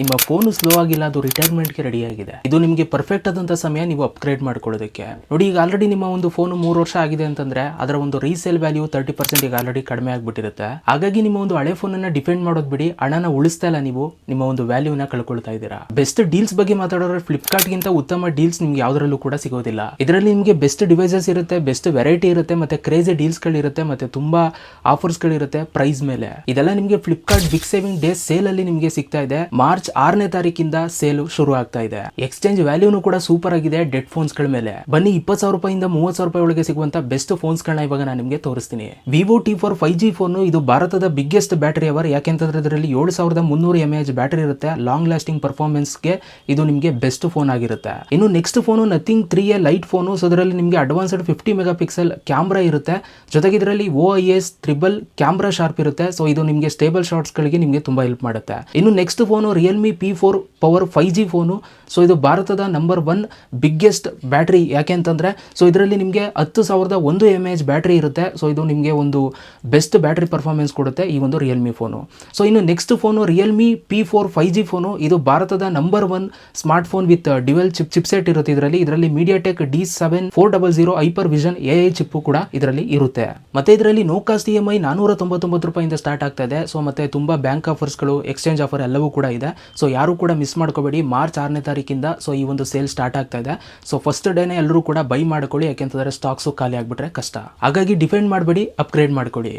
ನಿಮ್ಮ phone slow ಆಗಿಲ್ಲ, ಅದು ರಿಟೈರ್ಮೆಂಟ್ಗೆ ರೆಡಿ ಆಗಿದೆ. ಇದು ನಿಮಗೆ ಪರ್ಫೆಕ್ಟ್ ಆದಂಥ ಸಮಯ ನೀವು ಅಪ್ಗ್ರೇಡ್ ಮಾಡ್ಕೊಳ್ಳೋದಕ್ಕೆ. ನೋಡಿ, ಈಗ ಆಲ್ರೆಡಿ ನಿಮ್ಮ ಒಂದು ಫೋನ್ 3 ವರ್ಷ ಆಗಿದೆ ಅಂತಂದ್ರೆ ಅದರ ಒಂದು ರೀಸೇಲ್ ವ್ಯಾಲ್ಯೂ 30% ಈಗ ಆಲ್ರೆಡಿ ಕಡಿಮೆ ಆಗ್ಬಿಟ್ಟಿರುತ್ತೆ. ಹಾಗಾಗಿ ನಿಮ್ಮ ಒಂದು ಹಳೆ ಫೋನ್ ಅನ್ನ ಡಿಫೆಂಡ್ ಮಾಡೋದು ಬಿಡಿ, ಹಣನ ಉಳಿಸ್ತಾ ಇಲ್ಲ, ನೀವು ನಿಮ್ಮ ಒಂದು ವ್ಯಾಲ್ಯೂನ ಕಳ್ಕೊಳ್ತಾ ಇದ್ದೀರಾ. ಬೆಸ್ಟ್ ಡೀಲ್ಸ್ ಬಗ್ಗೆ ಮಾತಾಡೋದ್ರೆ ಫ್ಲಿಪ್ಕಾರ್ಟ್ ಗಿಂತ ಉತ್ತಮ ಡೀಲ್ಸ್ ನಿಮ್ಗೆ ಯಾವ್ದ್ರಲ್ಲೂ ಕೂಡ ಸಿಗೋದಿಲ್ಲ. ಇದರಲ್ಲಿ ನಿಮಗೆ ಬೆಸ್ಟ್ ಡಿವೈಸಸ್ ಇರುತ್ತೆ, ಬೆಸ್ಟ್ ವೆರೈಟಿ ಇರುತ್ತೆ, ಮತ್ತೆ ಕ್ರೇಜಿ ಡೀಲ್ಸ್ ಗಳಿರುತ್ತೆ, ಮತ್ತೆ ತುಂಬಾ ಆಫರ್ಸ್ ಗಳಿರುತ್ತೆ ಪ್ರೈಸ್ ಮೇಲೆ. ಇದೆಲ್ಲ ನಿಮಗೆ Flipkart big saving day sale ಅಲ್ಲಿ ನಿಮಗೆ ಸಿಗ್ತಾ ಇದೆ. ಮಾರ್ಚ್ 6ನೇ ತಾರೀಕಿಂದ ಸೇಲ್ ಶುರು ಆಗ್ತಾ ಇದೆ. ಎಕ್ಸ್ಚೇಂಜ್ ವ್ಯಾಲ್ಯೂನು ಕೂಡ ಸೂಪರ್ ಆಗಿದೆ ಡೆಡ್ ಫೋನ್ಸ್ ಗಳ ಮೇಲೆ. ಬನ್ನಿ, 20,000 ರೂಪಾಯಿಂದ 30,000 ರೂಪಾಯಿ ಒಳಗೆ ಸಿಗುವಂತ ಬೆಸ್ಟ್ ಫೋನ್ಸ್ ಗಳನ್ನ ಇವಾಗ ನಾನು ನಿಮಗೆ ತೋರಿಸ್ತೀನಿ. ವಿವೋ T4 5G ಫೋನ್ ಇದು ಭಾರತದ ಬಿಗ್ಗೆಸ್ಟ್ ಬ್ಯಾಟರಿ ಅವರ್. ಯಾಕೆಂತಂದ್ರೆ ಇದರಲ್ಲಿ 7300 mAh ಬ್ಯಾಟರಿ ಇರುತ್ತೆ. ಲಾಂಗ್ ಲಾಸ್ಟಿಂಗ್ ಪರ್ಫಾರ್ಮೆನ್ಸ್ ಗೆ ಇದು ನಿಮಗೆ ಬೆಸ್ಟ್ ಫೋನ್ ಆಗಿರುತ್ತೆ. ಇನ್ನು next phone nothing 3A light phone. So ಇದರಲ್ಲಿ ನಿಮಗೆ ಅಡ್ವಾನ್ಸ್ಡ್ 50 ಮೆಗಾ ಪಿಕ್ಸೆಲ್ ಕ್ಯಾಮ್ರಾ ಇರುತ್ತೆ. ಜೊತೆಗೆ ಇದರಲ್ಲಿ OIS ಟ್ರಿಬಲ್ ಕ್ಯಾಮ್ರಾ ಶಾರ್ಪ್ ಇರುತ್ತೆ. ಸೊ ಇದು ನಿಮಗೆ ಸ್ಟೇಬಲ್ ಶಾಟ್ಸ್ ಗಳಿಗೆ ನಿಮಗೆ ತುಂಬಾ ಹೆಲ್ಪ್ ಮಾಡುತ್ತೆ. ಇನ್ನು next phone Realme P4 power 5G phone. So ಇದು ಭಾರತದ ನಂಬರ್ 1 ಬಿಗ್ಗೆಸ್ಟ್ ಬ್ಯಾಟ್ರಿ. ಯಾಕೆ ಅಂತಂದ್ರೆ ಸೊ ಇದರಲ್ಲಿ ನಿಮಗೆ 10,001 mAh ಬ್ಯಾಟ್ರಿ ಇರುತ್ತೆ. ಸೊ ಇದು ನಿಮಗೆ ಒಂದು ಬೆಸ್ಟ್ ಬ್ಯಾಟ್ರಿ ಪರ್ಫಾರ್ಮೆನ್ಸ್ ಕೊಡುತ್ತೆ ಈ ಒಂದು ರಿಯಲ್ಮಿ ಫೋನು. ಸೊ ಇನ್ನು next phone Realme P4 5G phone. ಇದು ಭಾರತದ number 1 smart phone with dual chipset ಇರುತ್ತೆ. ಇದರಲ್ಲಿ MediaTek D7 400 hyper vision AI chip ಕೂಡ ಇದರಲ್ಲಿ ಇರುತ್ತೆ. ಮತ್ತೆ ಇದರಲ್ಲಿ ನೋ ಕಾಸ್ಟ್ EMI 499 ರೂಪಾಯಿಂದ ಸ್ಟಾರ್ಟ್ ಆಗ್ತಾ ಇದೆ. ಸೊ ಮತ್ತೆ ತುಂಬಾ ಬ್ಯಾಂಕ್ ಆಫರ್ಸ್ಗಳು, ಎಕ್ಸ್ಚೇಂಜ್ ಆಫರ್ ಎಲ್ಲವೂ ಕೂಡ ಇದೆ. ಸೊ ಯಾರು ಕೂಡ ಮಿಸ್ ಮಾಡ್ಕೋಬೇಡಿ. ಮಾರ್ಚ್ 6ನೇ ತಾರೀಕಿಂದ ಸೊ ಈ ಒಂದು ಸೇಲ್ ಸ್ಟಾರ್ಟ್ ಆಗ್ತಾ ಇದೆ. ಸೊ ಫಸ್ಟ್ ಡೇನೆ ಎಲ್ಲರೂ ಕೂಡ ಬೈ ಮಾಡ್ಕೊಳ್ಳಿ. ಯಾಕೆಂತಂದ್ರೆ ಸ್ಟಾಕ್ಸು ಖಾಲಿ ಆಗ್ಬಿಟ್ರೆ ಕಷ್ಟ. ಹಾಗಾಗಿ ಡಿಫೆಂಡ್ ಮಾಡಬೇಡಿ, ಅಪ್ಗ್ರೇಡ್ ಮಾಡ್ಕೊಳ್ಳಿ.